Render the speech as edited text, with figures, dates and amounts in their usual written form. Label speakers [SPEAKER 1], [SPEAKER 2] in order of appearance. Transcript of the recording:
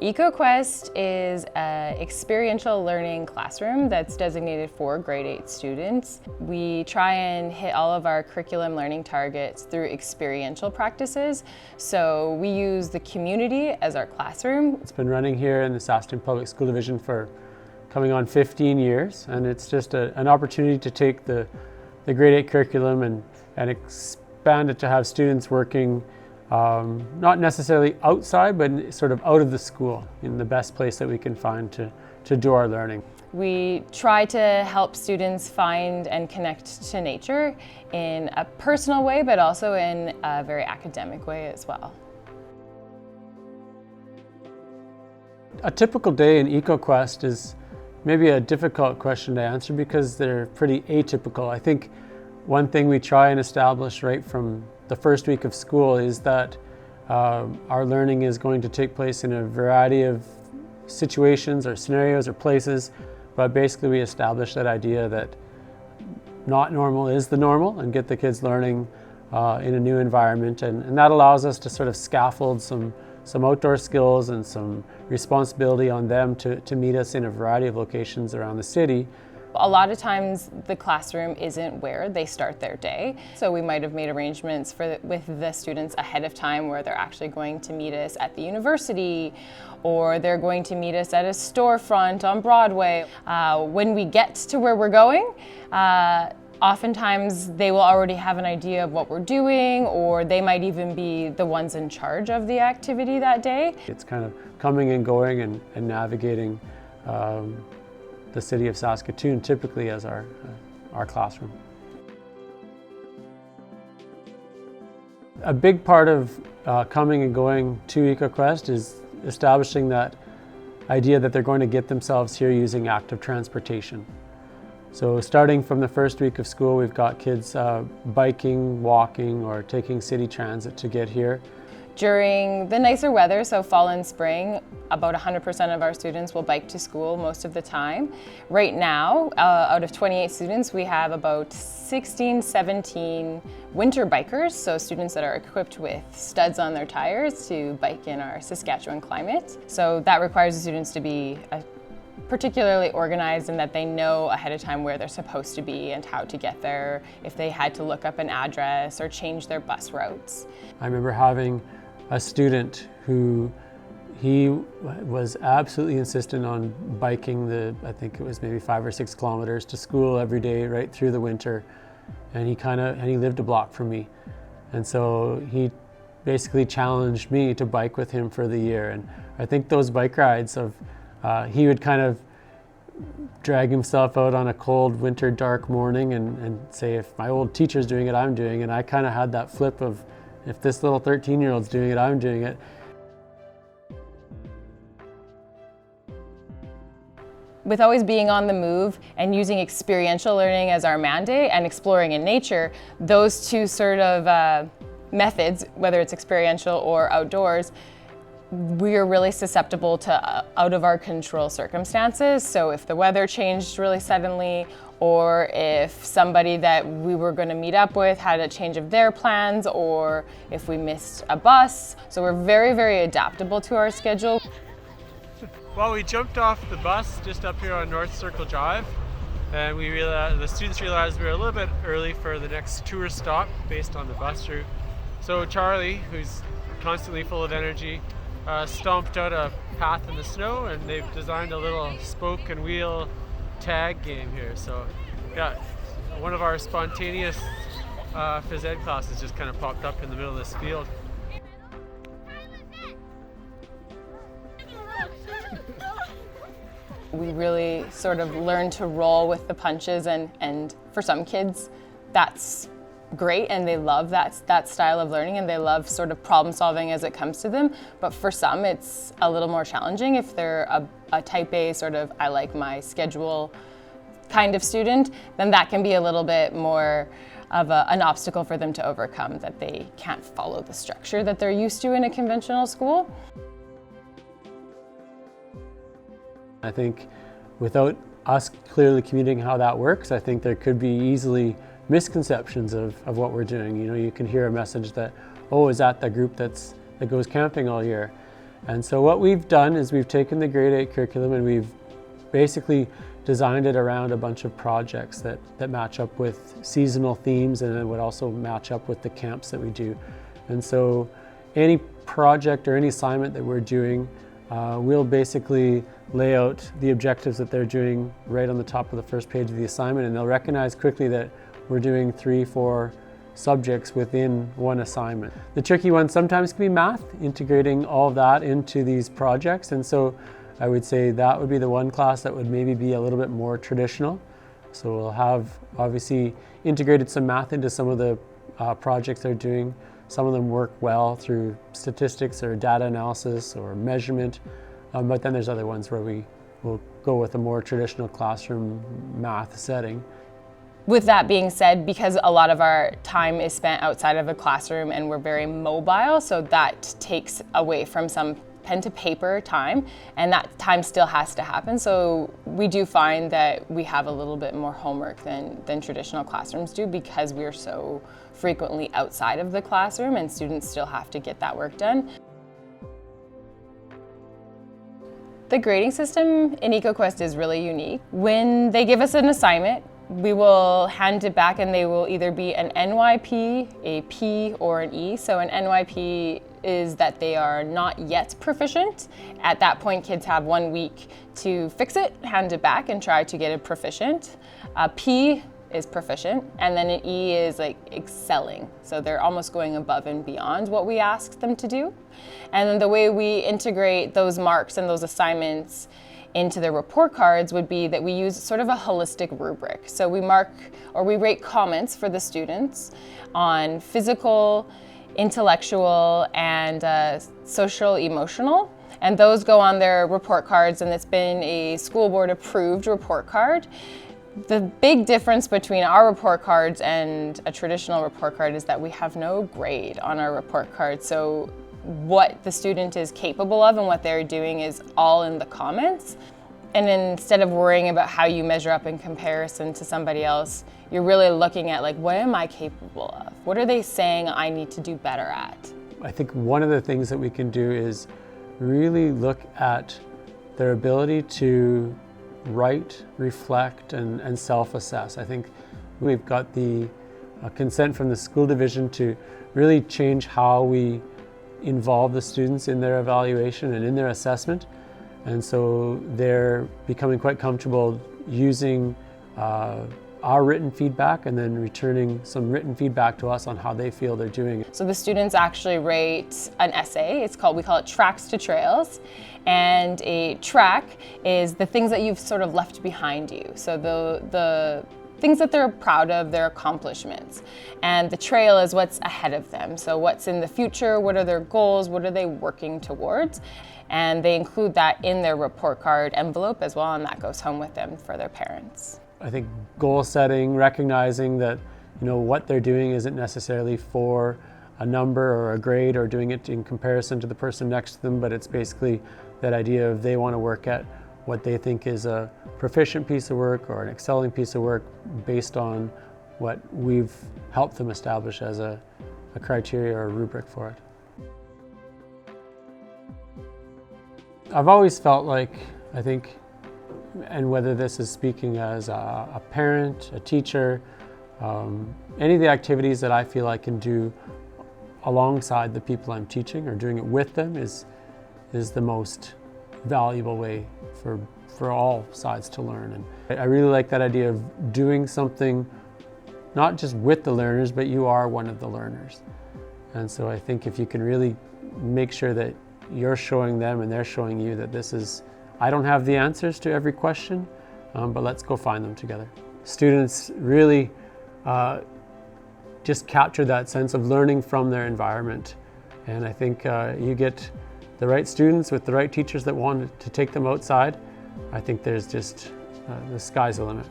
[SPEAKER 1] Ecoquest is an experiential learning classroom that's designated for grade 8 students. We try and hit all of our curriculum learning targets through experiential practices. So we use the community as our classroom.
[SPEAKER 2] It's been running here in the Saskatoon Public School Division for coming on 15 years, and it's just an opportunity to take the grade 8 curriculum and expand it to have students working not necessarily outside, but sort of out of the school in the best place that we can find to do our learning.
[SPEAKER 1] We try to help students find and connect to nature in a personal way, but also in a very academic way as well.
[SPEAKER 2] A typical day in Ecoquest is maybe a difficult question to answer because they're pretty atypical. I think one thing we try and establish right from the first week of school is that our learning is going to take place in a variety of situations or scenarios or places, but basically we establish that idea that not normal is the normal and get the kids learning in a new environment, and that allows us to sort of scaffold some outdoor skills and some responsibility on them to meet us in a variety of locations around the city.
[SPEAKER 1] A lot of times the classroom isn't where they start their day, so we might have made arrangements with the students ahead of time where they're actually going to meet us at the university, or they're going to meet us at a storefront on Broadway. When we get to where we're going, oftentimes they will already have an idea of what we're doing, or they might even be the ones in charge of the activity that day.
[SPEAKER 2] It's kind of coming and going and navigating the city of Saskatoon typically as our classroom. A big part of coming and going to Ecoquest is establishing that idea that they're going to get themselves here using active transportation. So starting from the first week of school, we've got kids biking, walking, or taking city transit to get here.
[SPEAKER 1] During the nicer weather, so fall and spring, about 100% of our students will bike to school most of the time. Right now, out of 28 students, we have about 16, 17 winter bikers, so students that are equipped with studs on their tires to bike in our Saskatchewan climate. So that requires the students to be particularly organized and that they know ahead of time where they're supposed to be and how to get there if they had to look up an address or change their bus routes.
[SPEAKER 2] I remember having a student who he was absolutely insistent on biking I think it was maybe 5 or 6 kilometers to school every day right through the winter, and he lived a block from me, and so he basically challenged me to bike with him for the year. And I think those bike rides he would kind of drag himself out on a cold winter dark morning and say, if my old teacher's doing it, I'm doing it. And I kind of had that flip of, if this little 13-year-old's doing it, I'm doing it.
[SPEAKER 1] With always being on the move and using experiential learning as our mandate and exploring in nature, those two sort of methods, whether it's experiential or outdoors, we are really susceptible to out of our control circumstances. So if the weather changed really suddenly, or if somebody that we were going to meet up with had a change of their plans, or if we missed a bus. So we're very, very adaptable to our schedule.
[SPEAKER 2] Well, we jumped off the bus just up here on North Circle Drive, and the students realized we were a little bit early for the next tour stop based on the bus route. So Charlie, who's constantly full of energy, stomped out a path in the snow, and they've designed a little spoke and wheel tag game here. So yeah, one of our spontaneous phys ed classes just kind of popped up in the middle of this field.
[SPEAKER 1] We really sort of learn to roll with the punches, and for some kids that's great and they love that style of learning and they love sort of problem solving as it comes to them. But for some it's a little more challenging if they're a type A sort of I like my schedule kind of student, then that can be a little bit more of an obstacle for them to overcome, that they can't follow the structure that they're used to in a conventional school.
[SPEAKER 2] I think without us clearly communicating how that works, I think there could be easily misconceptions of what we're doing. You know, you can hear a message that, oh, is that the group that goes camping all year? And so what we've done is we've taken the grade 8 curriculum and we've basically designed it around a bunch of projects that match up with seasonal themes, and it would also match up with the camps that we do. And so any project or any assignment that we're doing, we'll basically lay out the objectives that they're doing right on the top of the first page of the assignment, and they'll recognize quickly that we're doing 3-4 subjects within one assignment. The tricky one sometimes can be math, integrating all of that into these projects, and so I would say that would be the one class that would maybe be a little bit more traditional. So we'll have obviously integrated some math into some of the projects they're doing. Some of them work well through statistics or data analysis or measurement, but then there's other ones where we will go with a more traditional classroom math setting.
[SPEAKER 1] With that being said, because a lot of our time is spent outside of a classroom and we're very mobile, so that takes away from some pen to paper time, and that time still has to happen. So we do find that we have a little bit more homework than traditional classrooms do, because we're so frequently outside of the classroom and students still have to get that work done. The grading system in Ecoquest is really unique. When they give us an assignment, we will hand it back and they will either be an NYP, a P, or an E. So an NYP is that they are not yet proficient. At that point, kids have 1 week to fix it, hand it back, and try to get it proficient. A P is proficient, and then an E is like excelling. So they're almost going above and beyond what we asked them to do. And then the way we integrate those marks and those assignments into the report cards would be that we use sort of a holistic rubric. So we mark or we rate comments for the students on physical, intellectual, and social emotional. And those go on their report cards, and it's been a school board approved report card. The big difference between our report cards and a traditional report card is that we have no grade on our report card. So what the student is capable of and what they're doing is all in the comments. And instead of worrying about how you measure up in comparison to somebody else, you're really looking at like, what am I capable of? What are they saying I need to do better at?
[SPEAKER 2] I think one of the things that we can do is really look at their ability to write, reflect, and self-assess. I think we've got the consent from the school division to really change how we involve the students in their evaluation and in their assessment. And so they're becoming quite comfortable using our written feedback and then returning some written feedback to us on how they feel they're doing.
[SPEAKER 1] So the students actually rate an essay. We call it tracks to trails. And a track is the things that you've sort of left behind you. So the things that they're proud of, their accomplishments. And the trail is what's ahead of them. So what's in the future, what are their goals, what are they working towards? And they include that in their report card envelope as well, and that goes home with them for their parents.
[SPEAKER 2] I think goal setting, recognizing that what they're doing isn't necessarily for a number or a grade or doing it in comparison to the person next to them, but it's basically that idea of they want to work at what they think is a proficient piece of work or an excelling piece of work based on what we've helped them establish as a criteria or a rubric for it. I've always felt like, I think, and whether this is speaking as a parent, a teacher, any of the activities that I feel I can do alongside the people I'm teaching or doing it with them is the most valuable way for all sides to learn. And I really like that idea of doing something not just with the learners, but you are one of the learners. And so I think if you can really make sure that you're showing them and they're showing you that this is, I don't have the answers to every question, but let's go find them together. Students really just capture that sense of learning from their environment. And I think you get the right students with the right teachers that want to take them outside. I think there's just, the sky's the limit.